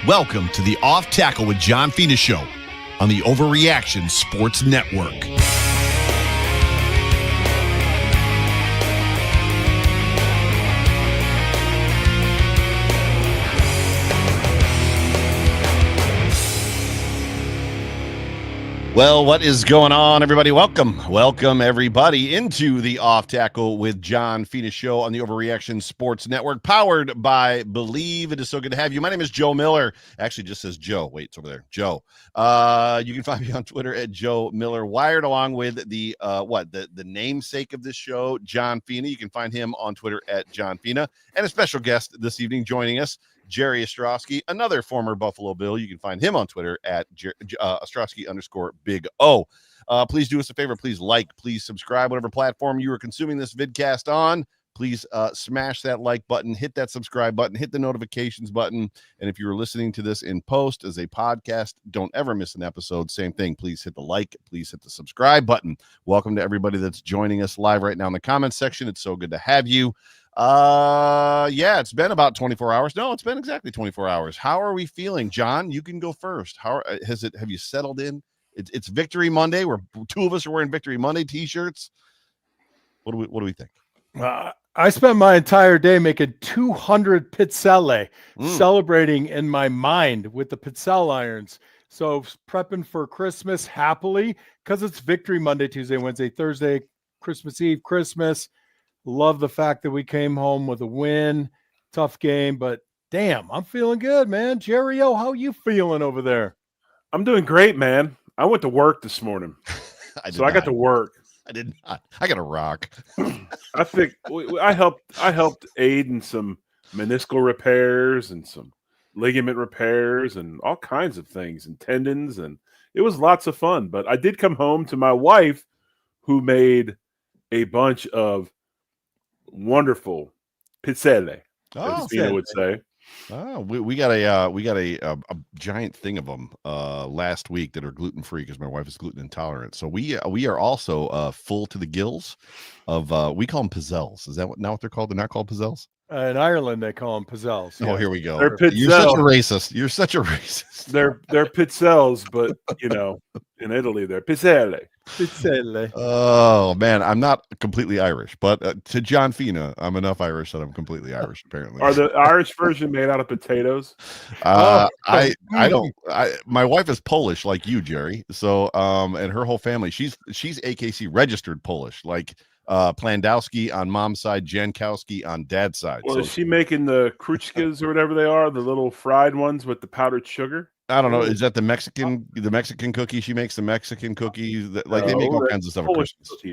Welcome to the Off Tackle with John Fina show on the Overreaction Sports Network. Well, what is going on, everybody? Welcome, everybody, into the Off Tackle with John Fina show on the Overreaction Sports Network, powered by Believe. It is so good to have you. My name is Joe Miller. Actually, just says Joe. Wait, it's over there. Joe. You can find me on Twitter at Joe Miller Wired, along with the namesake of this show, John Fina. You can find him on Twitter at John Fina, and a special guest this evening joining us, Jerry Ostrowski, another former Buffalo Bill. You can find him on Twitter at Ostrowski_Big O. Please do us a favor. Please like, please subscribe, whatever platform you are consuming this vidcast on. Please smash that like button, hit that subscribe button, hit the notifications button. And if you're listening to this in post as a podcast, don't ever miss an episode. Same thing. Please hit the like, please hit the subscribe button. Welcome to everybody that's joining us live right now in the comments section. It's so good to have you. It's been about 24 hours. No, it's been exactly 24 hours. How are we feeling? John, you can go first. Have you settled in? It's Victory Monday. Two of us are wearing Victory Monday t-shirts. What do we think? I spent my entire day making 200 pizzelle, celebrating in my mind with the pizzelle irons. So prepping for Christmas happily, because it's Victory Monday, Tuesday, Wednesday, Thursday, Christmas Eve, Christmas. Love the fact that we came home with a win. Tough game, but damn, I'm feeling good, man. Jerry, how you feeling over there? I'm doing great, man. I went to work this morning. I got to work. I did not. I got to rock. I think I helped aid in some meniscal repairs and some ligament repairs and all kinds of things and tendons, and it was lots of fun. But I did come home to my wife, who made a bunch of wonderful pizzelle, as Fina would say. Oh, we got a giant thing of them last week that are gluten free because my wife is gluten intolerant. So we are also full to the gills of we call them pizzelles. Is that what they're called? They're not called pizzelles. In Ireland, they call them pizzelles. Oh, here we go. You're such a racist. They're pizzelles, but in Italy they're pizzelle. Pizzelle. Oh man, I'm not completely Irish, but to John Fina, I'm enough Irish that I'm completely Irish. Apparently, are the Irish version made out of potatoes? I don't. My wife is Polish, like you, Jerry. So, and her whole family, she's AKC registered Polish, like Plandowski on mom's side, Jankowski on dad's side. Well, is she making the kruchkas or whatever they are, the little fried ones with the powdered sugar? I don't know. Is that the Mexican cookie she makes? The Mexican cookies that they make all kinds of stuff.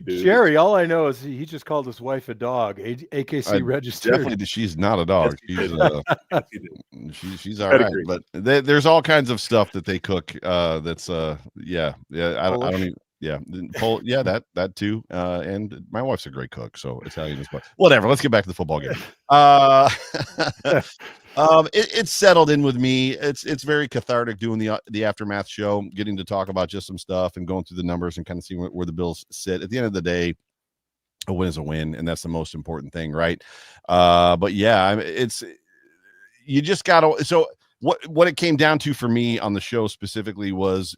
Jerry, all I know is he just called his wife a dog. AKC registered. Definitely, she's not a dog. She's all right. But there's all kinds of stuff that they cook. That's I don't even. Yeah, that too. And my wife's a great cook, so Italian as well. Whatever. Let's get back to the football game. It's settled in with me. It's very cathartic doing the aftermath show, getting to talk about just some stuff and going through the numbers and kind of seeing where the Bills sit. At the end of the day, a win is a win, and that's the most important thing, right? But yeah, you just gotta. So what it came down to for me on the show specifically was,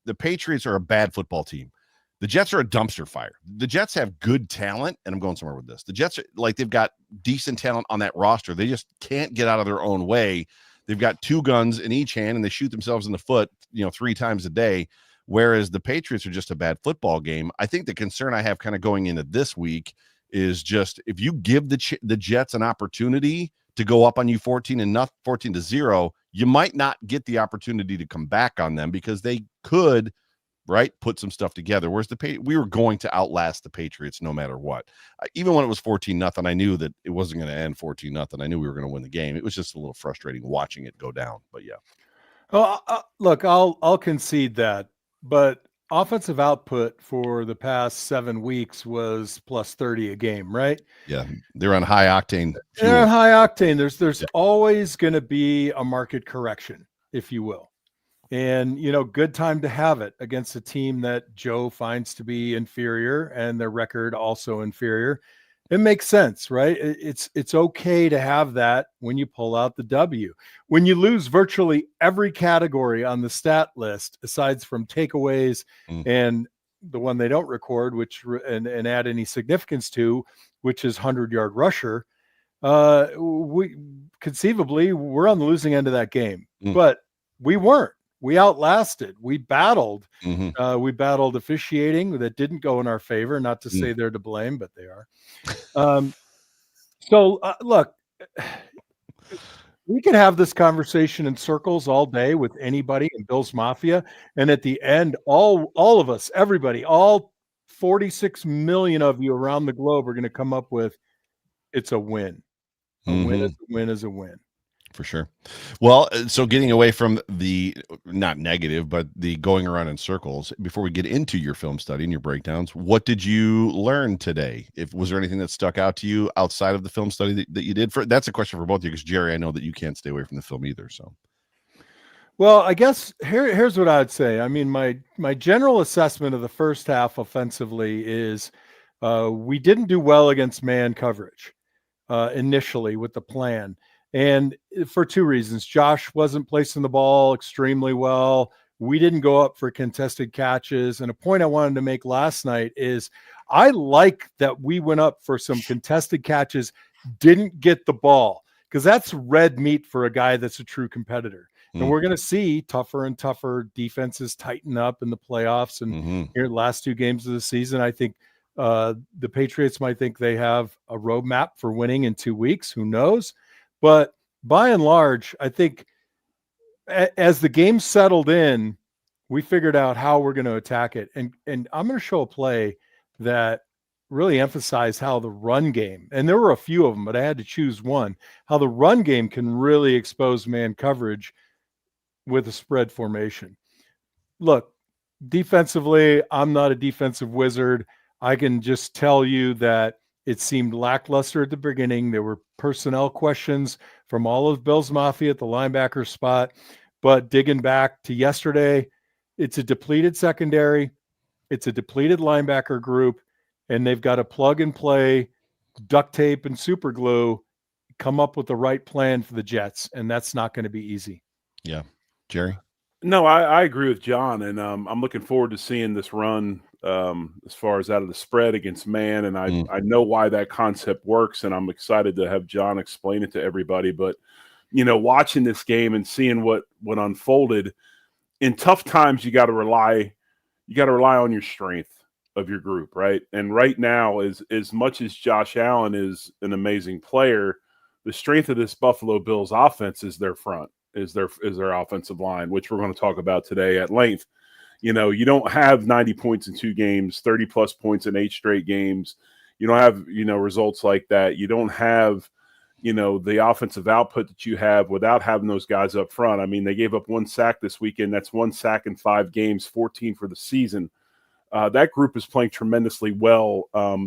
the Patriots are a bad football team. The Jets are a dumpster fire. The Jets have good talent, and I'm going somewhere with this. The Jets are they've got decent talent on that roster. They just can't get out of their own way. They've got two guns in each hand, and they shoot themselves in the foot, 3 times a day. Whereas the Patriots are just a bad football game. I think the concern I have kind of going into this week is just, if you give the Jets an opportunity to go up on you 14-0, you might not get the opportunity to come back on them, because they could, put some stuff together. Whereas we were going to outlast the Patriots no matter what. Even when it was 14-0, I knew that it wasn't going to end 14-0. I knew we were going to win the game. It was just a little frustrating watching it go down. But yeah. Well, look, I'll concede that, but offensive output for the past 7 weeks was plus 30 a game, right? Yeah, they're on high octane. They're on high octane. There's always going to be a market correction, if you will. And, good time to have it against a team that Joe finds to be inferior, and their record also inferior. It makes sense, right? It's okay to have that when you pull out the W. When you lose virtually every category on the stat list, aside from takeaways and the one they don't record, and add any significance to, which is 100-yard rusher, we conceivably we're on the losing end of that game. But we weren't. We outlasted. We battled. We battled officiating that didn't go in our favor. Not to say they're to blame, but they are. Look, we could have this conversation in circles all day with anybody in Bills Mafia, and at the end, all of us, everybody, all 46 million of you around the globe are going to come up with, it's a win. A win is a win. For sure. Well, so getting away from the not negative, but the going around in circles, before we get into your film study and your breakdowns, what did you learn today? Was there anything that stuck out to you outside of the film study that you did? That's a question for both of you, because Jerry, I know that you can't stay away from the film either. So, well, I guess here's what I'd say. I mean, my general assessment of the first half offensively is we didn't do well against man coverage initially with the plan. And for two reasons. Josh wasn't placing the ball extremely well. We didn't go up for contested catches. And a point I wanted to make last night is I like that we went up for some contested catches, didn't get the ball, because that's red meat for a guy that's a true competitor. And we're going to see tougher and tougher defenses tighten up in the playoffs. And here, the last two games of the season, I think the Patriots might think they have a roadmap for winning in 2 weeks. Who knows? But by and large, I think as the game settled in, we figured out how we're going to attack it. And I'm going to show a play that really emphasized how the run game, and there were a few of them, but I had to choose one, how the run game can really expose man coverage with a spread formation. Look, defensively, I'm not a defensive wizard. I can just tell you that it seemed lackluster at the beginning. There were personnel questions from all of Bills Mafia at the linebacker spot. But digging back to yesterday, it's a depleted secondary. It's a depleted linebacker group. And they've got to plug and play, duct tape and super glue, come up with the right plan for the Jets. And that's not going to be easy. Yeah. Jerry? No, I agree with John. And I'm looking forward to seeing this run as far as out of the spread against man. And I know why that concept works, and I'm excited to have John explain it to everybody. But, watching this game and seeing what unfolded, in tough times, you got to rely on your strength of your group, right? And right now, as much as Josh Allen is an amazing player, the strength of this Buffalo Bills offense is their front, is their offensive line, which we're going to talk about today at length. You don't have 90 points in 2 games, 30-plus points in 8 straight games. You don't have, results like that. You don't have, the offensive output that you have without having those guys up front. I mean, they gave up 1 sack this weekend. That's 1 sack in 5 games, 14 for the season. That group is playing tremendously well.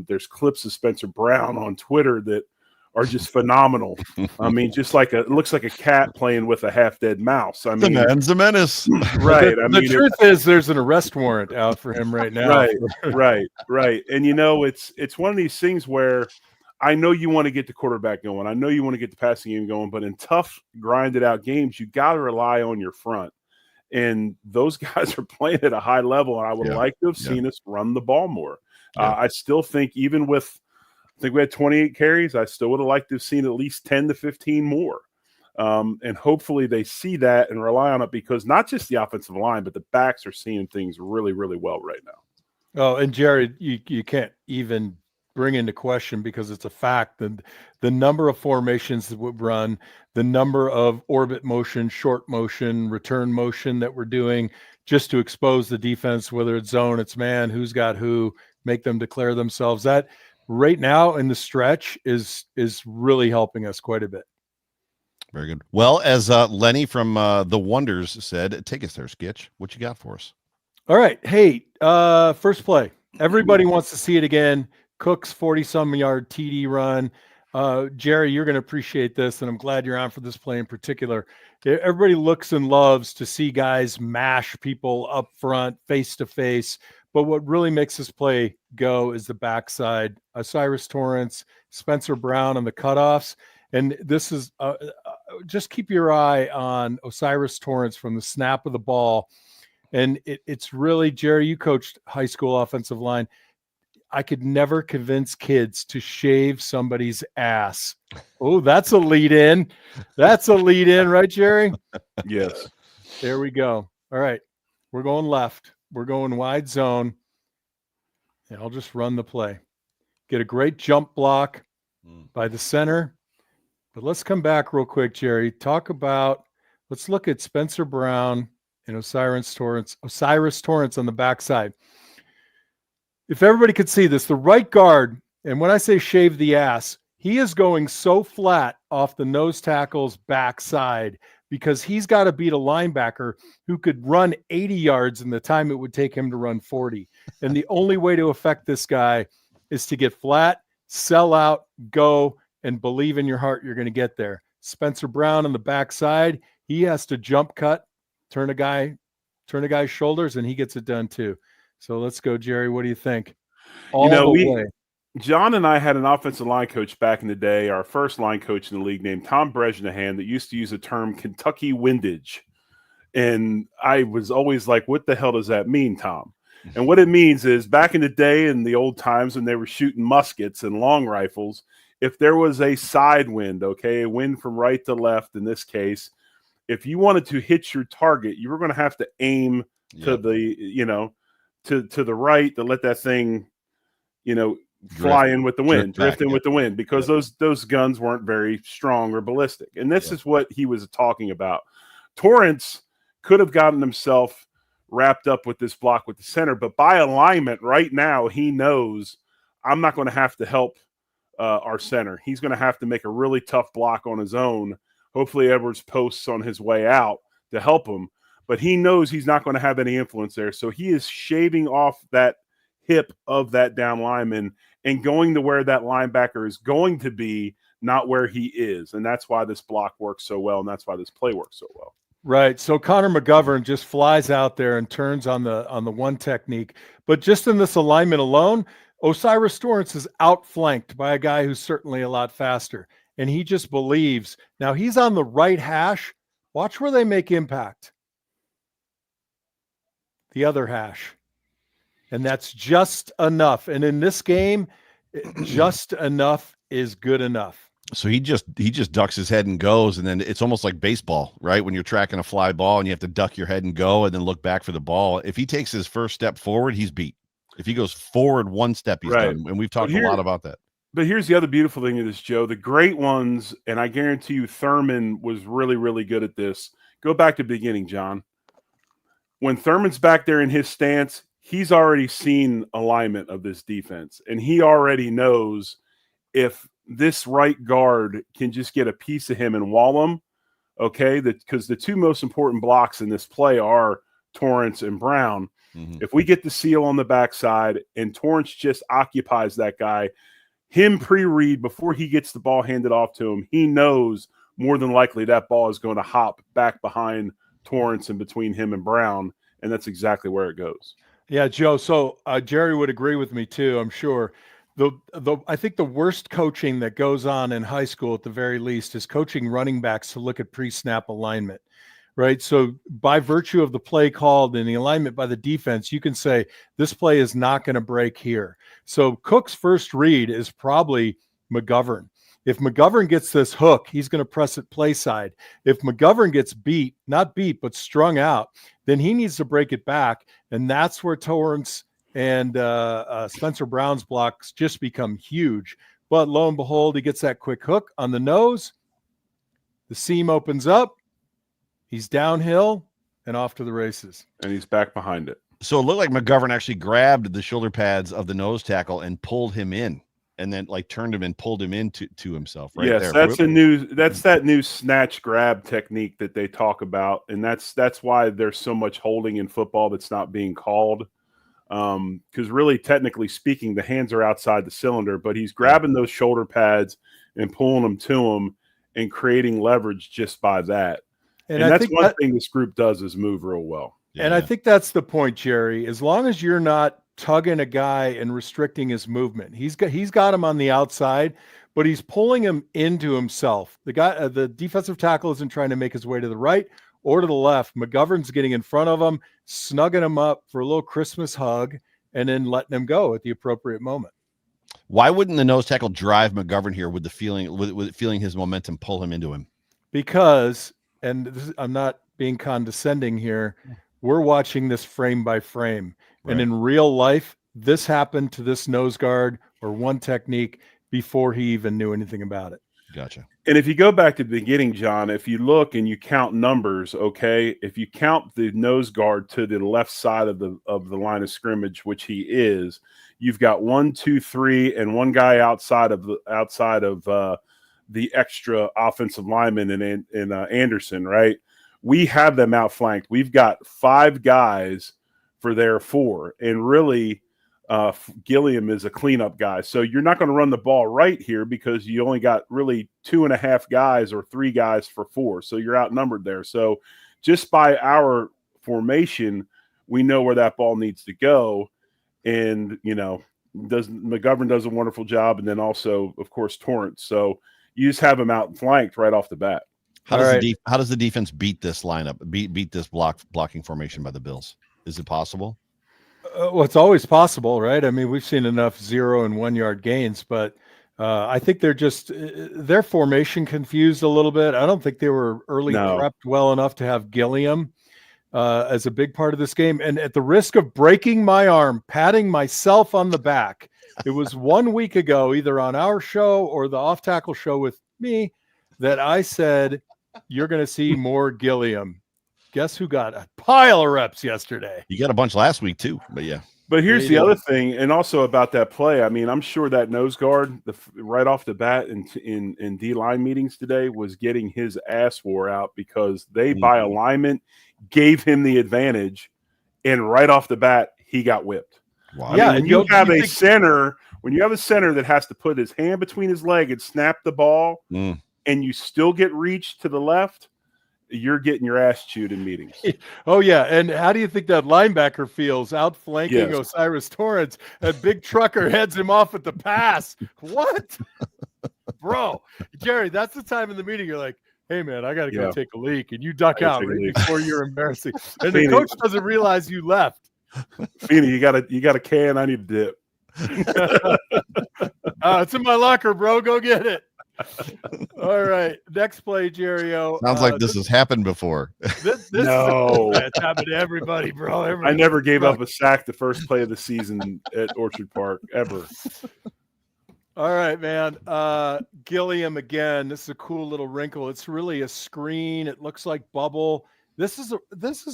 There's clips of Spencer Brown on Twitter that are just phenomenal. I mean, it looks like a cat playing with a half-dead mouse. I mean, the man's a menace. Right. The truth is there's an arrest warrant out for him right now. Right. And, it's one of these things where I know you want to get the quarterback going. I know you want to get the passing game going, but in tough, grinded-out games, you got to rely on your front. And those guys are playing at a high level, and I would like to have seen us run the ball more. I still think even with – I think we had 28 carries. I still would have liked to have seen at least 10 to 15 more. And hopefully they see that and rely on it, because not just the offensive line, but the backs are seeing things really, really well right now. Oh, and Jared, you can't even bring into question, because it's a fact that the number of formations that would run, the number of orbit motion, short motion, return motion that we're doing just to expose the defense, whether it's zone, it's man, who's got who, make them declare themselves. That right now in the stretch is really helping us quite a bit. Very good. Well, as Lenny from The Wonders said, take us there, Skitch. What you got for us? All right. Hey, first play. Everybody wants to see it again. Cook's 40-some yard TD run. Jerry, you're going to appreciate this, and I'm glad you're on for this play in particular. Everybody looks and loves to see guys mash people up front, face-to-face, But what really makes this play go is the backside. Osiris Torrance, Spencer Brown on the cutoffs. And this is just keep your eye on Osiris Torrance from the snap of the ball. And it's really, Jerry, you coached high school offensive line. I could never convince kids to shave somebody's ass. Oh, that's a lead in. That's a lead in, right, Jerry? Yes. There we go. All right. We're going left. We're going wide zone. And I'll just run the play. Get a great jump block by the center. But let's come back real quick, Jerry. Let's look at Spencer Brown and Osiris Torrance on the backside. If everybody could see this, the right guard, and when I say shave the ass, he is going so flat off the nose tackle's backside because he's got to beat a linebacker who could run 80 yards in the time it would take him to run 40. And the only way to affect this guy is to get flat, sell out, go, and believe in your heart you're going to get there. Spencer Brown on the backside, he has to jump cut, turn a guy's shoulders, and he gets it done too. So let's go, Jerry. What do you think? John and I had an offensive line coach back in the day, our first line coach in the league named Tom Bresnahan, that used to use the term Kentucky windage. And I was always like, what the hell does that mean, Tom? And what it means is back in the day, in the old times when they were shooting muskets and long rifles, if there was a side wind, a wind from right to left in this case, if you wanted to hit your target, you were going to have to aim to the, to the right to let that thing, fly in with the wind, drift in with the wind, because those guns weren't very strong or ballistic. And this is what he was talking about. Torrance could have gotten himself wrapped up with this block with the center, but by alignment right now, he knows I'm not going to have to help our center. He's going to have to make a really tough block on his own. Hopefully Edwards posts on his way out to help him, but he knows he's not going to have any influence there. So he is shaving off that hip of that down lineman and going to where that linebacker is going to be, not where he is. And that's why this block works so well, and that's why this play works so well. Right. So Connor McGovern just flies out there and turns on the one technique. But just in this alignment alone, Osiris Torrance is outflanked by a guy who's certainly a lot faster. And he just believes. Now he's on the right hash. Watch where they make impact. The other hash. And that's just enough. And in this game, just enough is good enough. So he just ducks his head and goes, and then it's almost like baseball, right? When you're tracking a fly ball and you have to duck your head and go and then look back for the ball. If he takes his first step forward, he's beat. If he goes forward one step, he's done. And we've talked a lot about that. But here's the other beautiful thing of this, Joe. The great ones, and I guarantee you Thurman was really, really good at this. Go back to the beginning, John. When Thurman's back there in his stance, he's already seen alignment of this defense, and he already knows if this right guard can just get a piece of him and wall him, because the two most important blocks in this play are Torrance and Brown. Mm-hmm. If we get the seal on the backside and Torrance just occupies that guy, him pre-read before he gets the ball handed off to him, he knows more than likely that ball is going to hop back behind Torrance and between him and Brown, and that's exactly where it goes. Yeah, Joe. So Jerry would agree with me too, I'm sure. I think the worst coaching that goes on in high school, at the very least, is coaching running backs to look at pre-snap alignment, right? So by virtue of the play called and the alignment by the defense, you can say this play is not going to break here. So Cook's first read is probably McGovern. If McGovern gets this hook, he's going to press it play side. If McGovern gets not beat, but strung out, then he needs to break it back. And that's where Torrance and Spencer Brown's blocks just become huge. But lo and behold, he gets that quick hook on the nose. The seam opens up. He's downhill and off to the races. And he's back behind it. So it looked like McGovern actually grabbed the shoulder pads of the nose tackle and pulled him in, and then turned him and pulled him into himself. Right. Yes, there. That's that new snatch grab technique that they talk about, and that's why there's so much holding in football that's not being called. Because really, technically speaking, the hands are outside the cylinder, but he's grabbing those shoulder pads and pulling them to him and creating leverage just by that. And that's one thing this group does is move real well. And I think that's the point, Jerry. As long as you're not tugging a guy and restricting his movement. He's got him on the outside, but he's pulling him into himself. The defensive tackle isn't trying to make his way to the right or to the left. McGovern's getting in front of him, snugging him up for a little Christmas hug, and then letting him go at the appropriate moment. Why wouldn't the nose tackle drive McGovern here with feeling his momentum pull him into him? Because, and I'm not being condescending here, we're watching this frame by frame. Right. And in real life, this happened to this nose guard or one technique before he even knew anything about it. Gotcha. And if you go back to the beginning, John, if you look and you count numbers, okay, if you count the nose guard to the left side of the line of scrimmage, which he is, you've got 1, 2, 3, and one guy outside of the extra offensive lineman in Anderson, right? We have them outflanked. We've got 5 guys for their 4, and really Gilliam is a cleanup guy. So you're not going to run the ball right here because you only got really 2.5 guys or 3 guys for 4. So you're outnumbered there. So just by our formation, we know where that ball needs to go. And, McGovern does a wonderful job. And then also, of course, Torrance. So you just have him outflanked right off the bat. How does the defense beat this lineup, beat this blocking formation by the Bills? Is it possible? Well, it's always possible, right? I mean, we've seen enough 0 and 1 yard gains, but I think they're just their formation confused a little bit. I don't think they were prepped well enough to have Gilliam as a big part of this game. And at the risk of breaking my arm, patting myself on the back, it was 1 week ago, either on our show or the Off Tackle show with me, that I said, you're going to see more Gilliam. Guess who got a pile of reps yesterday? You got a bunch last week too, but yeah. But here's the other thing, and also about that play. I mean, I'm sure that nose guard, right off the bat in D-line meetings today, was getting his ass wore out because they, by alignment, gave him the advantage, and right off the bat, he got whipped. Wow. Yeah, and you have a center that has to put his hand between his leg and snap the ball, and you still get reached to the left, you're getting your ass chewed in meetings. Oh, yeah. And how do you think that linebacker feels outflanking Osiris Torrance? That big trucker heads him off at the pass. What? Bro, Jerry, that's the time in the meeting you're like, hey, man, I got to go take a leak. And you duck out right before you're embarrassing. And the coach doesn't realize you left. Fina, you got a can. I need a dip. It's in my locker, bro. Go get it. All right. Next play, Jerry-O. Sounds like this has happened before. No. It's happened to everybody, bro. I never gave up a sack the first play of the season at Orchard Park, ever. All right, man. Gilliam again. This is a cool little wrinkle. It's really a screen. It looks like bubble. This is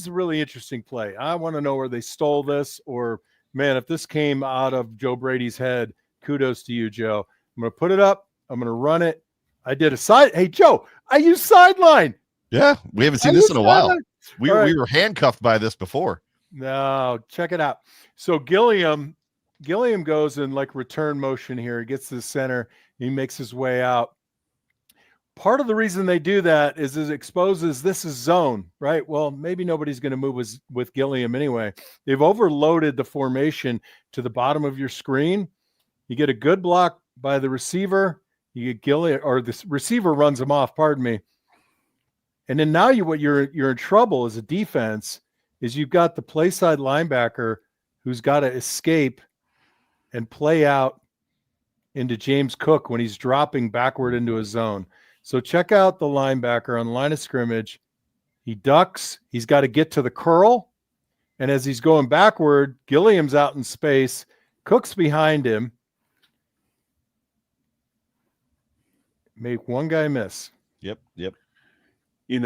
a really interesting play. I want to know where they stole this, or, man, if this came out of Joe Brady's head, kudos to you, Joe. I'm going to put it up. I'm going to run it. I did a side. Hey, Joe, I used sideline. Yeah, we haven't seen this in a while. We were handcuffed by this before. No, check it out. So Gilliam goes in like return motion here. He gets to the center. He makes his way out. Part of the reason they do that is it exposes this is zone, right? Well, maybe nobody's going to move with Gilliam anyway. They've overloaded the formation to the bottom of your screen. You get a good block by the receiver. You get Gilliam, or the receiver runs him off, pardon me. And then now you're in trouble as a defense is you've got the play side linebacker who's got to escape and play out into James Cook when he's dropping backward into his zone. So check out the linebacker on the line of scrimmage. He ducks. He's got to get to the curl. And as he's going backward, Gilliam's out in space. Cook's behind him. Make one guy miss. Yep. And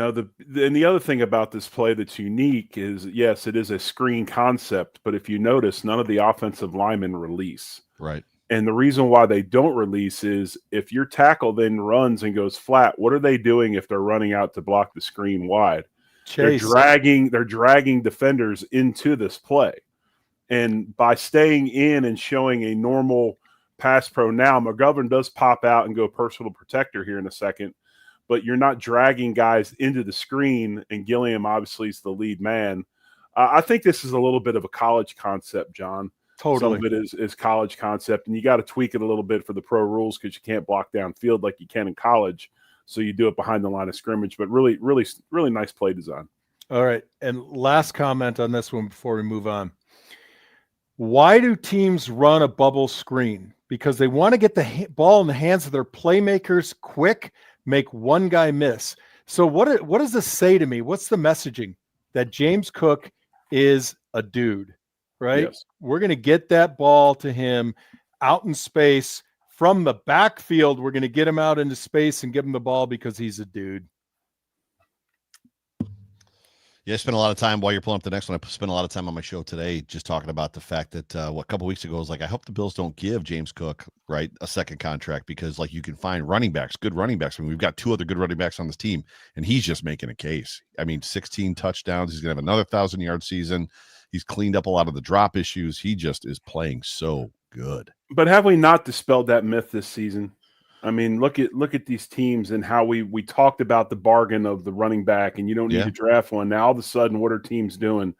the other thing about this play that's unique is, yes, it is a screen concept, but if you notice, none of the offensive linemen release. Right. And the reason why they don't release is if your tackle then runs and goes flat, what are they doing if they're running out to block the screen wide? Chase. They're dragging defenders into this play. And by staying in and showing a normal pass pro now, McGovern does pop out and go personal protector here in a second, but you're not dragging guys into the screen, and Gilliam obviously is the lead man. I think this is a little bit of a college concept, John. Totally. Some of it is college concept, and you got to tweak it a little bit for the pro rules because you can't block downfield like you can in college. So you do it behind the line of scrimmage, but really, really, really nice play design. All right. And last comment on this one before we move on. Why do teams run a bubble screen? Because they want to get the ball in the hands of their playmakers quick, make one guy miss. So what does this say to me? What's the messaging? That James Cook is a dude, right? Yes. We're going to get that ball to him out in space from the backfield. We're going to get him out into space and give him the ball because he's a dude. Yeah, I spent a lot of time while you're pulling up the next one. I spent a lot of time on my show today just talking about the fact that a couple weeks ago I was like, I hope the Bills don't give James Cook a second contract because like you can find good running backs. I mean, we've got 2 other good running backs on this team, and he's just making a case. I mean, 16 touchdowns. He's gonna have another 1,000-yard season. He's cleaned up a lot of the drop issues. He just is playing so good. But have we not dispelled that myth this season? I mean, look at these teams and how we talked about the bargain of the running back, and you don't need to draft one. Now all of a sudden, what are teams doing?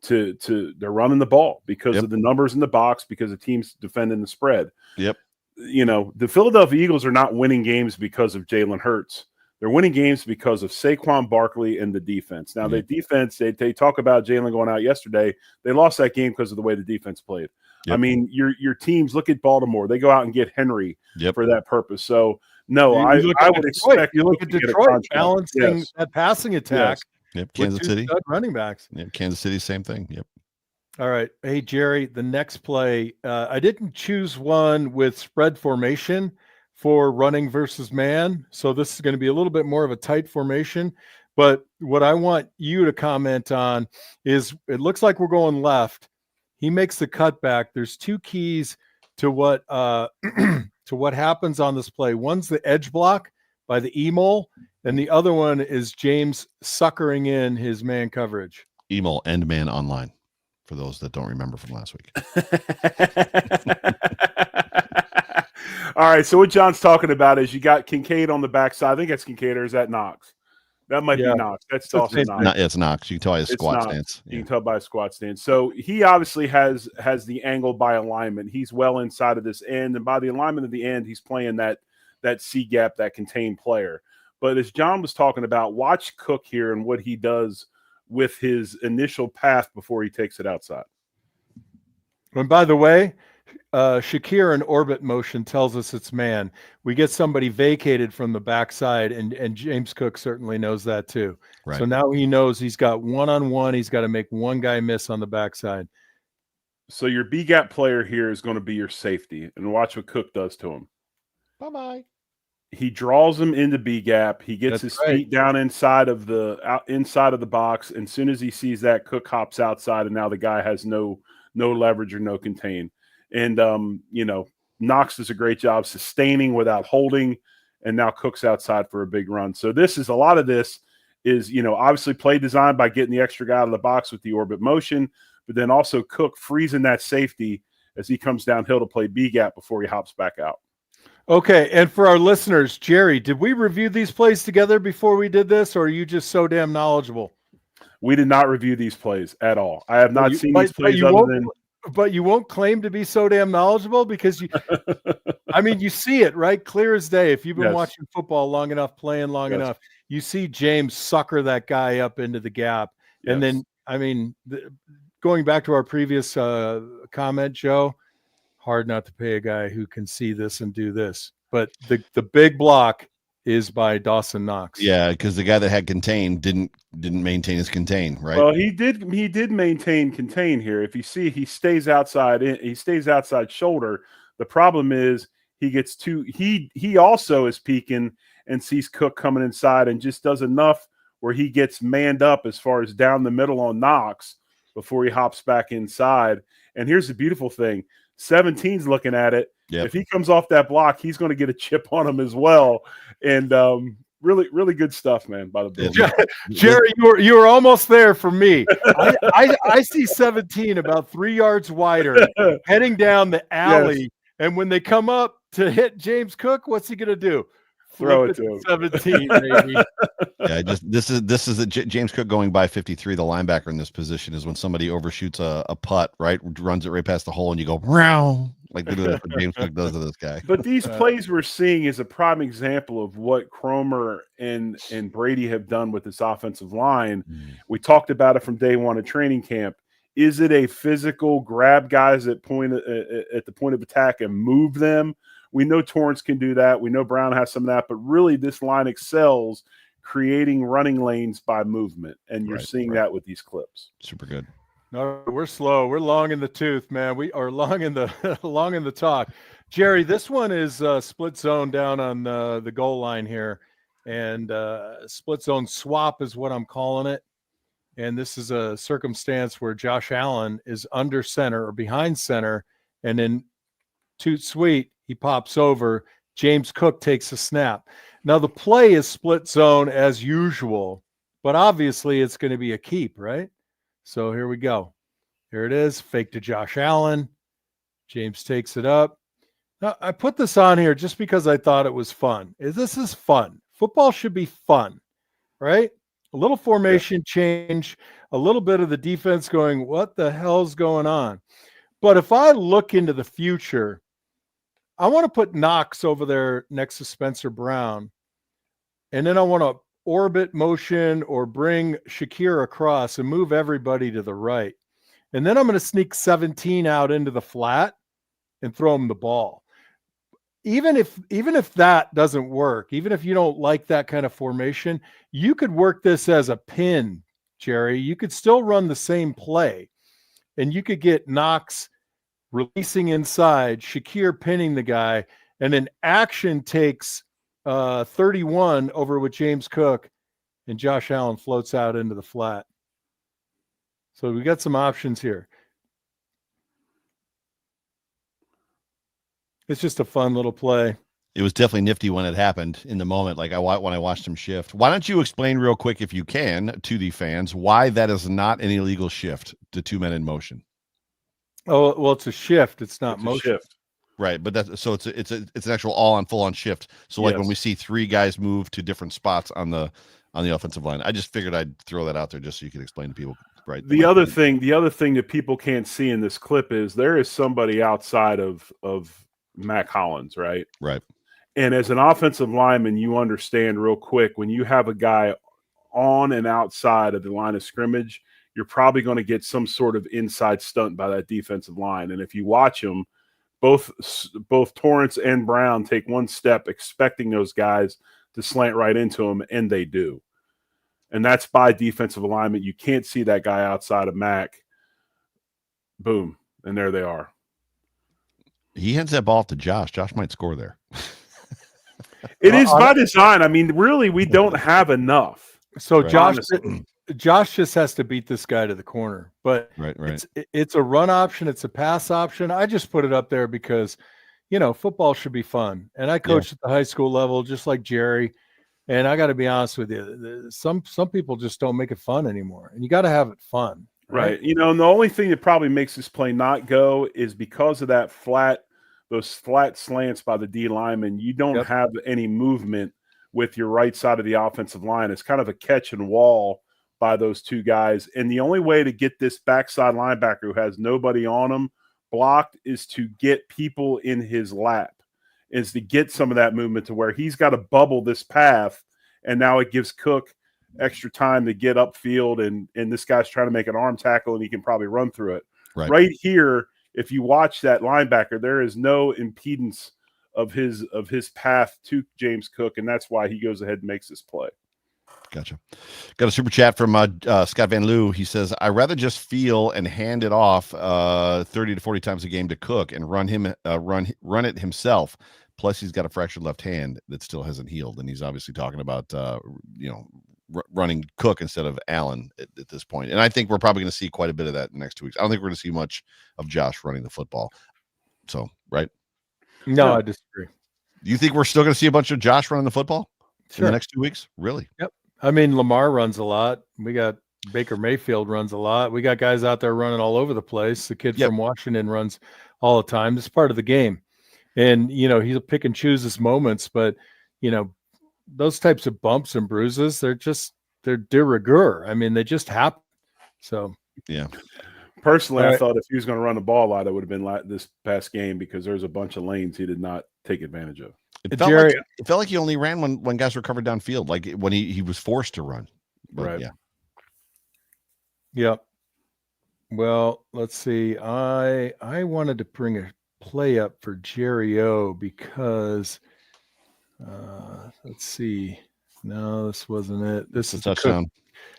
They're running the ball because of the numbers in the box, because the team's defending the spread. Yep. You know, the Philadelphia Eagles are not winning games because of Jalen Hurts. They're winning games because of Saquon Barkley and the defense. Now, the defense, they talk about Jalen going out yesterday. They lost that game because of the way the defense played. Yep. I mean, your teams, look at Baltimore. They go out and get Henry for that purpose. So, no, I would expect you look at Detroit balancing that passing attack. Yep, Kansas City. Running backs. Yep, Kansas City, same thing. Yep. All right. Hey, Jerry, the next play, I didn't choose one with spread formation for running versus man. So this is going to be a little bit more of a tight formation. But what I want you to comment on is it looks like we're going left. He makes the cutback. There's 2 keys to what happens on this play. One's the edge block by the Emol, and the other one is James suckering in his man coverage. Emol and man online, for those that don't remember from last week. All right, so what John's talking about is you got Kincaid on the backside. I think that's Kincaid, or is that Knox? That might be Knox. That's also Knox. It's Knox. You can tell by his squat stance. You can tell by his squat stance. So he obviously has the angle by alignment. He's well inside of this end, and by the alignment of the end, he's playing that C gap, that contained player. But as John was talking about, watch Cook here and what he does with his initial path before he takes it outside. And by the way, Shakir in orbit motion tells us it's man. We get somebody vacated from the backside, and James Cook certainly knows that too. Right. So now he knows he's got one-on-one. He's got to make one guy miss on the backside. So your B-gap player here is going to be your safety, and watch what Cook does to him. Bye-bye. He draws him into B-gap. He gets his feet down inside of the box, and as soon as he sees that, Cook hops outside, and now the guy has no leverage or no contain. And, Knox does a great job sustaining without holding, and now Cook's outside for a big run. So a lot of this is, obviously play designed by getting the extra guy out of the box with the orbit motion, but then also Cook freezing that safety as he comes downhill to play B-gap before he hops back out. Okay, and for our listeners, Jerry, did we review these plays together before we did this, or are you just so damn knowledgeable? We did not review these plays at all. I have not seen these plays But you won't claim to be so damn knowledgeable because you see it, right? Clear as day. If you've been watching football long enough, playing long enough, you see James sucker that guy up into the gap. Yes. And then, going back to our previous comment, Joe, hard not to pay a guy who can see this and do this. But the big block is by Dawson Knox. Yeah, because the guy that had contain didn't maintain his contain, right? Well, he did maintain contain here. If you see, he stays outside shoulder. The problem is he also is peeking and sees Cook coming inside and just does enough where he gets manned up as far as down the middle on Knox before he hops back inside. And here's the beautiful thing. 17's looking at it. Yep. If he comes off that block, he's going to get a chip on him as well. And really, really good stuff, man, by the Bills. Jerry, you were almost there for me. I see 17 about 3 yards wider heading down the alley. Yes. And when they come up to hit James Cook, what's he going to do? Throw Flip it to him. 17, baby. Yeah, this is James Cook going by 53. The linebacker in this position is when somebody overshoots a putt, right? Runs it right past the hole, and you go, "Meow," like literally that's what James Cook does to this guy. But these plays we're seeing is a prime example of what Cromer and Brady have done with this offensive line. We talked about it from day one of training camp. Is it a physical grab guys at the point of attack and move them? We know Torrance can do that. We know Brown has some of that, but really this line excels creating running lanes by movement, and you're seeing that with these clips. Super good. No, we're slow. We're long in the tooth, man. We are long in the long in the talk. Jerry, this one is split zone down on the goal line here, and split zone swap is what I'm calling it. And this is a circumstance where Josh Allen is under center or behind center, and then toot sweet, he pops over. James Cook takes a snap. Now the play is split zone as usual, but obviously it's going to be a keep, right? So here we go. Here it is. Fake to Josh Allen. James takes it up. Now, I put this on here just because I thought it was fun. This is fun. Football should be fun, right? A little formation change, a little bit of the defense going, what the hell's going on? But if I look into the future, I want to put Knox over there next to Spencer Brown, and then I want to orbit motion or bring Shakir across and move everybody to the right. And then I'm going to sneak 17 out into the flat and throw him the ball. Even if that doesn't work, even if you don't like that kind of formation, you could work this as a pin, Jerry. You could still run the same play, and you could get Knox releasing inside, Shakir pinning the guy, and then action takes 31 over with James Cook, and Josh Allen floats out into the flat. So we got some options here. It's just a fun little play. It was definitely nifty when it happened in the moment, like when I watched him shift. Why don't you explain real quick, if you can, to the fans, why that is not an illegal shift to 2 men in motion? Oh, well, it's a shift. It's not motion. Shift. Right, but that's it's an actual full on shift. So like when we see three guys move to different spots on the offensive line, I just figured I'd throw that out there just so you could explain to people. Right. The other thing that people can't see in this clip is there is somebody outside of Mac Hollins, right? Right. And as an offensive lineman, you understand real quick when you have a guy on and outside of the line of scrimmage, you're probably going to get some sort of inside stunt by that defensive line. And if you watch them, both Torrance and Brown take one step expecting those guys to slant right into them, and they do. And that's by defensive alignment. You can't see that guy outside of Mac. Boom. And there they are. He hands that ball to Josh. Josh might score there. It is by design. I mean, really, we don't have enough. So Right. Josh just has to beat this guy to the corner. But Right. it's a run option. It's a pass option. I just put it up there because, football should be fun. And I coached at the high school level, just like Jerry. And I got to be honest with you, some people just don't make it fun anymore. And you got to have it fun. Right. And the only thing that probably makes this play not go is because of those flat slants by the D lineman. You don't have any movement with your right side of the offensive line. It's kind of a catch and wall by those two guys. And the only way to get this backside linebacker who has nobody on him blocked is to get people in his lap, is to get some of that movement to where he's got to bubble this path. And now it gives Cook extra time to get upfield. And this guy's trying to make an arm tackle and he can probably run through it. Right here, if you watch that linebacker, there is no impedance of his path to James Cook. And that's why he goes ahead and makes this play. Gotcha. Got a super chat from Scott Van Loo. He says, "I rather just feel and hand it off 30 to 40 times a game to Cook and run it himself. Plus, he's got a fractured left hand that still hasn't healed." And he's obviously talking about running Cook instead of Allen at this point. And I think we're probably going to see quite a bit of that in the next 2 weeks. I don't think we're going to see much of Josh running the football. So, No, I disagree. You think we're still going to see a bunch of Josh running the football in the next 2 weeks? Really? Yep. I mean, Lamar runs a lot. We got Baker Mayfield runs a lot. We got guys out there running all over the place. The kid from Washington runs all the time. This is part of the game. And, he'll pick and choose his moments, but, those types of bumps and bruises, they're de rigueur. I mean, they just happen. So yeah. Personally, All I right. thought if he was going to run the ball a lot, it would have been like this past game because there's a bunch of lanes he did not take advantage of. It Jerry, felt like he only ran when guys were covered downfield, like when he was forced to run. But Right. yeah. Yep. Well, let's see. I wanted to bring a play up for Jerry O because let's see. No, this wasn't it. This It's is a the touchdown.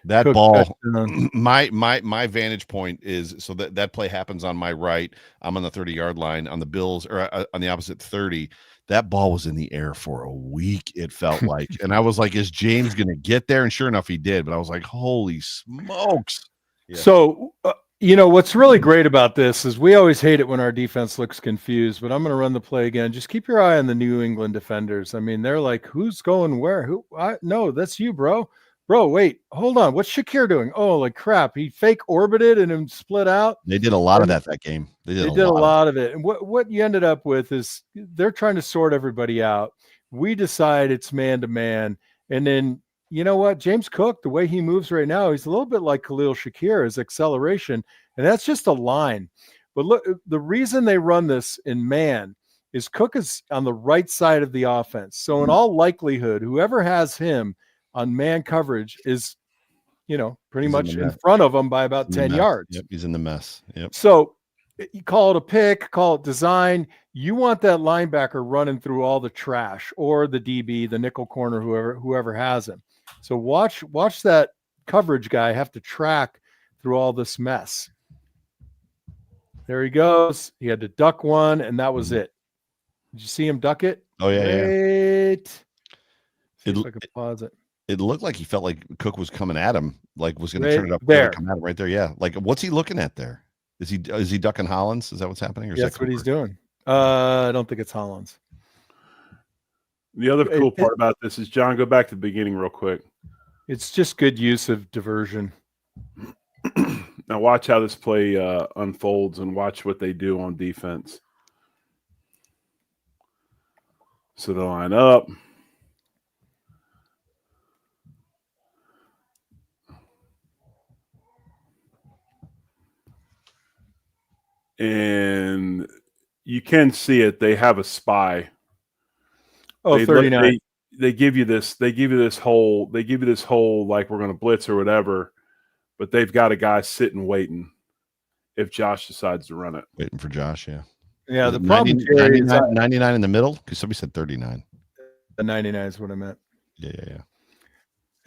That Cook ball, touchdown. my vantage point is so that play happens on my right. I'm on the 30-yard line on the Bills or on the opposite 30. That ball was in the air for a week, it felt like. And I was like, is James going to get there? And sure enough, he did. But I was like, holy smokes. Yeah. So, what's really great about this is we always hate it when our defense looks confused, but I'm going to run the play again. Just keep your eye on the New England defenders. I mean, they're like, who's going where? No, that's you, bro. Bro, wait, hold on. What's Shakir doing? Oh, like crap. He fake orbited and then split out. They did a lot of that game. They did a lot of it. And what you ended up with is they're trying to sort everybody out. We decide it's man-to-man. And then, you know what? James Cook, the way he moves right now, he's a little bit like Khalil Shakir, his acceleration. And that's just a line. But look, the reason they run this in man is Cook is on the right side of the offense. So in all likelihood, whoever has him on man coverage is, pretty much in front of him by about 10 yards. Yep, he's in the mess. Yep. So you call it a pick, call it design. You want that linebacker running through all the trash, or the DB, the nickel corner, whoever has him. So watch that coverage guy have to track through all this mess. There he goes. He had to duck one, and that was it. Did you see him duck it? Oh, yeah. Wait. See if I can pause it. It looked like he felt like Cook was coming at him, like was going to turn it up there. Come at him right there. Yeah. Like, what's he looking at there? Is he ducking Hollands? Is that what's happening? Or is that's what he's doing. I don't think it's Hollands. The other cool part about this is, John, go back to the beginning real quick. It's just good use of diversion. Now watch how this play unfolds and watch what they do on defense. So they line up. And you can see it. They have a spy. Oh, 39. They give you this whole like we're going to blitz or whatever, but they've got a guy sitting waiting if Josh decides to run it. Waiting for Josh, yeah. Yeah, the problem, Jerry, 99 in the middle? Because somebody said 39. The 99 is what I meant. Yeah.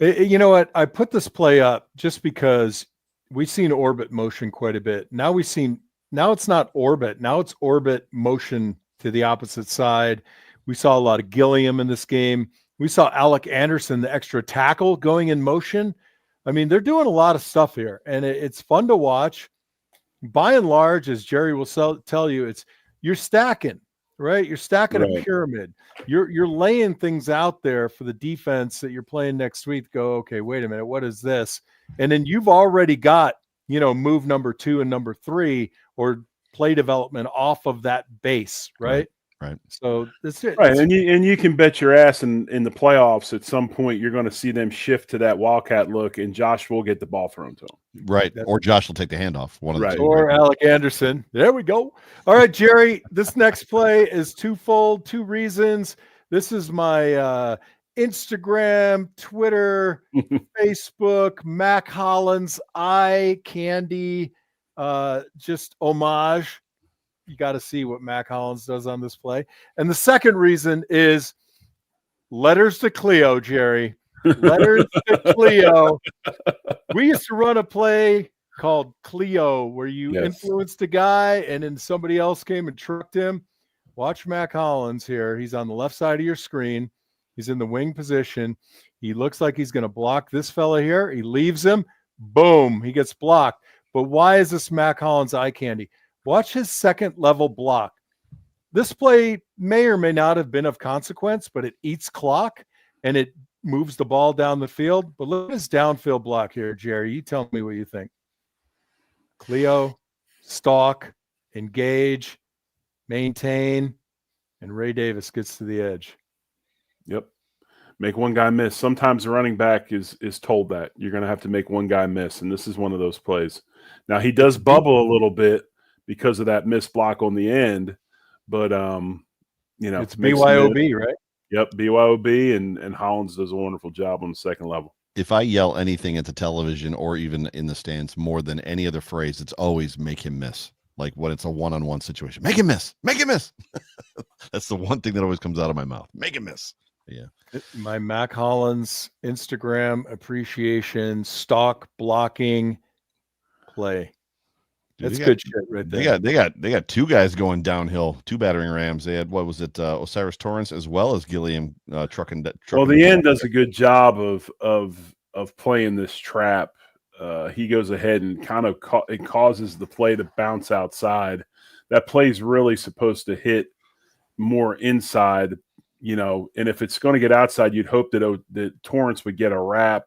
You know what? I put this play up just because we've seen orbit motion quite a bit. Now it's not orbit. Now it's orbit motion to the opposite side. We saw a lot of Gilliam in this game. We saw Alec Anderson, the extra tackle, going in motion. I mean, they're doing a lot of stuff here, and it's fun to watch. By and large, as Jerry will tell you, you're stacking, right? You're stacking a pyramid. You're laying things out there for the defense that you're playing next week. Go, okay, wait a minute, what is this? And then you've already got, move number 2 and number 3 or play development off of that base, right? Right. So that's it. Right, and you can bet your ass in the playoffs at some point you're going to see them shift to that Wildcat look, and Josh will get the ball thrown to him. Right, or Josh will take the handoff. One of the two. Or Alec Anderson. There we go. All right, Jerry, this next play is twofold, 2 reasons. This is my Instagram, Twitter, Facebook, Mac Hollins eye candy, just homage. You got to see what Mac Hollins does on this play. And the second reason is letters to Cleo, Jerry. Letters to Cleo. We used to run a play called Cleo where you influenced a guy and then somebody else came and tricked him. Watch Mac Hollins here. He's on the left side of your screen. He's in the wing position. He looks like he's going to block this fella here. He leaves him. Boom. He gets blocked. But why is this Mac Hollins eye candy? Watch his second level block. This play may or may not have been of consequence, but it eats clock and it moves the ball down the field. But look at his downfield block here, Jerry. You tell me what you think. Cleo, stalk, engage, maintain, and Ray Davis gets to the edge. Yep. Make one guy miss. Sometimes the running back is told that you're going to have to make one guy miss, and this is one of those plays. Now he does bubble a little bit because of that missed block on the end, but it's BYOB, right? Yep, BYOB, and Hollands does a wonderful job on the second level. If I yell anything at the television or even in the stands more than any other phrase, it's always make him miss. Like when it's a one-on-one situation, make him miss, make him miss. That's the one thing that always comes out of my mouth. Make him miss. Yeah. My Mac Hollins Instagram appreciation, stock blocking play. That's good shit right there. They got two guys going downhill, two battering rams. They had, what was it, Osiris Torrance as well as Gilliam trucking. Well, the end does a good job of playing this trap. He goes ahead and kind of it causes the play to bounce outside. That play's really supposed to hit more inside, and if it's going to get outside, you'd hope that Torrance would get a wrap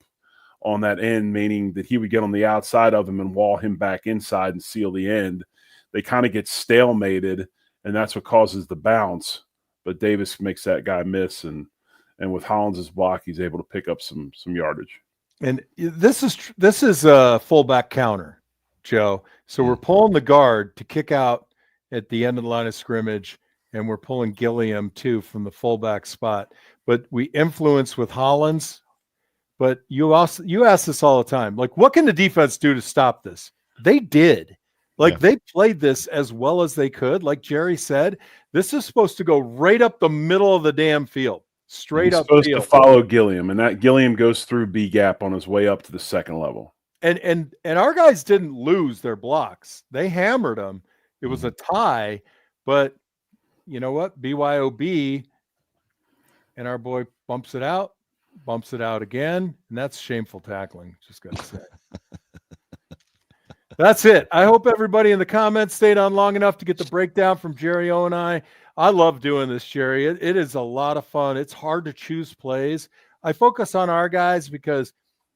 on that end, meaning that he would get on the outside of him and wall him back inside and seal the end. They kind of get stalemated, and that's what causes the bounce. But Davis makes that guy miss, and with Hollands' block, he's able to pick up some yardage. And this is a fullback counter, Joe. So we're pulling the guard to kick out at the end of the line of scrimmage, and we're pulling Gilliam too from the fullback spot. But we influence with Hollands. But you ask this all the time. Like, what can the defense do to stop this? They did. They played this as well as they could. Like Jerry said, this is supposed to go right up the middle of the damn field. Straight up supposed to follow Gilliam, and that Gilliam goes through B gap on his way up to the second level. And our guys didn't lose their blocks. They hammered them. It was a tie, but you know what? BYOB, and our boy bumps it out again, and that's shameful tackling. Just got to say. That's it. I hope everybody in the comments stayed on long enough to get the breakdown from Jerry O and I. I love doing this, Jerry. It is a lot of fun. It's hard to choose plays. I focus on our guys because,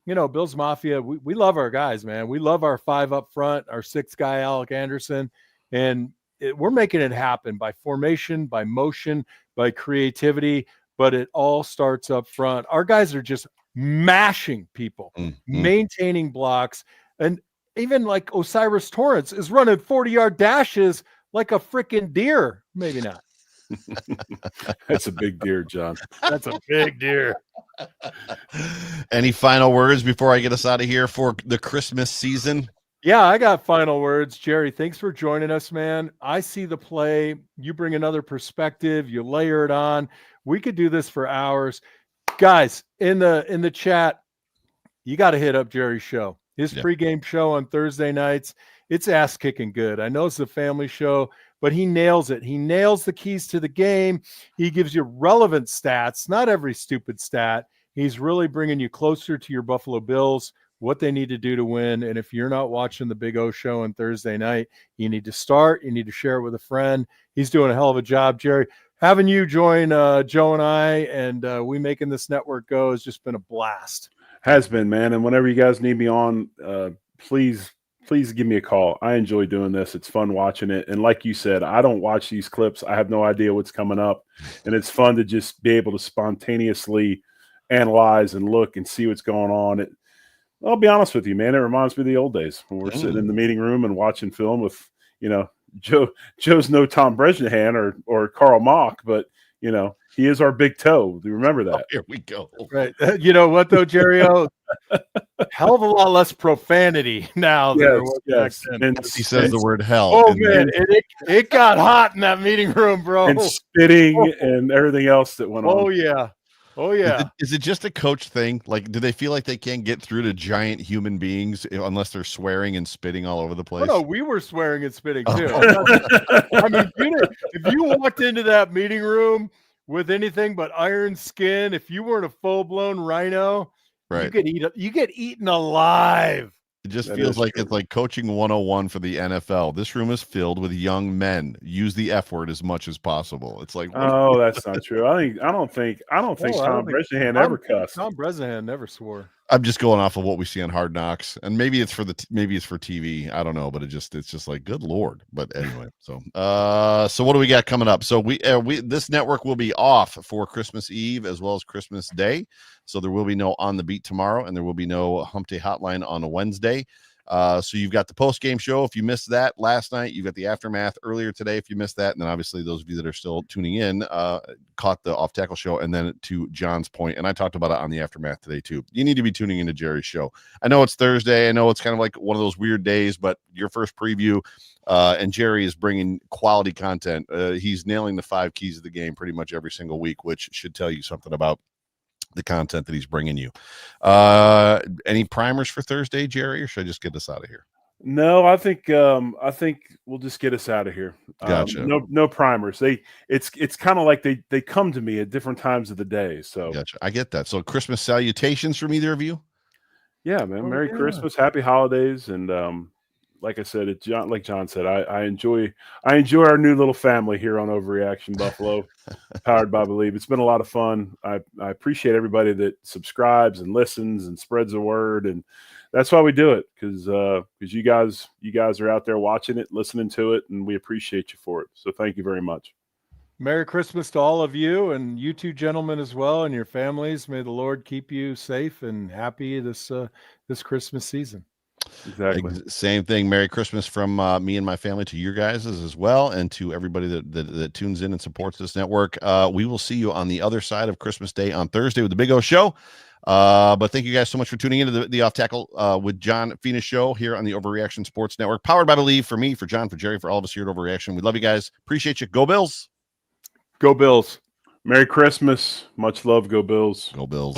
Bills Mafia, we love our guys, man. We love our 5 up front, our 6 guy, Alec Anderson, and we're making it happen by formation, by motion, by creativity, but it all starts up front. Our guys are just mashing people, maintaining blocks, and even like Osiris Torrance is running 40-yard dashes like a freaking deer. Maybe not. That's a big deer, John. That's a big deer. Any final words before I get us out of here for the Christmas season? Yeah, I got final words. Jerry, thanks for joining us, man. I see the play. You bring another perspective. You layer it on. We could do this for hours. Guys, in the chat, you got to hit up Jerry's show. His pregame show on Thursday nights. It's ass-kicking good. I know it's a family show, but he nails it. He nails the keys to the game. He gives you relevant stats, not every stupid stat. He's really bringing you closer to your Buffalo Bills, what they need to do to win. And if you're not watching the Big O show on Thursday night, you need to start. You need to share it with a friend. He's doing a hell of a job, Jerry. Having you join Joe and I and we making this network go has just been a blast. Has been, man. And whenever you guys need me on, please give me a call. I enjoy doing this. It's fun watching it. And like you said, I don't watch these clips. I have no idea what's coming up. And it's fun to just be able to spontaneously analyze and look and see what's going on. I'll be honest with you, man. It reminds me of the old days when we're sitting in the meeting room and watching film with, Joe's no Tom Bresnahan or Karl Mock, but, he is our big toe. Do you remember that? Oh, here we go. Right. You know what, though, Jerry? Hell of a lot less profanity now. Yes. And he says the word hell. Oh, man. It got hot in that meeting room, bro. And spitting and everything else that went on. Oh, yeah. Is it just a coach thing? Like, do they feel like they can't get through to giant human beings unless they're swearing and spitting all over the place? No, we were swearing and spitting too. I mean, if you walked into that meeting room with anything but iron skin, if you weren't a full-blown rhino, right, you get eaten alive. It just feels like it's like coaching 101 for the NFL. This room is filled with young men. Use the F word as much as possible. It's like, that's not true. I don't think Tom Bresnahan ever cussed. Tom Bresnahan never swore. I'm just going off of what we see on Hard Knocks, and maybe it's for TV. I don't know, but it's just like, good Lord. But anyway, so what do we got coming up? So this network will be off for Christmas Eve as well as Christmas Day. So there will be no On the Beat tomorrow, and there will be no Hump Day Hotline on a Wednesday. So you've got the post-game show if you missed that last night. You've got the aftermath earlier today if you missed that. And then obviously those of you that are still tuning in caught the off tackle show. And then to John's point, and I talked about it on the aftermath today too, you need to be tuning into Jerry's show. I know it's Thursday. I know it's kind of like one of those weird days, but your first preview, and Jerry is bringing quality content. He's nailing the 5 keys of the game pretty much every single week, which should tell you something about the content that he's bringing you. Any primers for Thursday, Jerry, or should I just get us out of here? No, I think we'll just get us out of here. Gotcha. No primers. It's kind of like they come to me at different times of the day. So gotcha. I get that. So Christmas salutations from either of you. Yeah, man. Merry Christmas, Happy Holidays, and like I said, like John said, I enjoy our new little family here on Overreaction Buffalo, powered by Believe. It's been a lot of fun. I appreciate everybody that subscribes and listens and spreads the word, and that's why we do it, because you guys are out there watching it, listening to it, and we appreciate you for it. So thank you very much. Merry Christmas to all of you, and you two gentlemen as well, and your families. May the Lord keep you safe and happy this Christmas season. Exactly. Same thing. Merry Christmas from me and my family to your guys as well, and to everybody that tunes in and supports this network. We will see you on the other side of Christmas Day on Thursday with the Big O Show. But thank you guys so much for tuning into the Off Tackle with John Fina show here on the Overreaction Sports Network, powered by Believe. For me, for John, for Jerry, for all of us here at Overreaction. We love you guys. Appreciate you. Go Bills. Go Bills. Merry Christmas. Much love. Go Bills. Go Bills.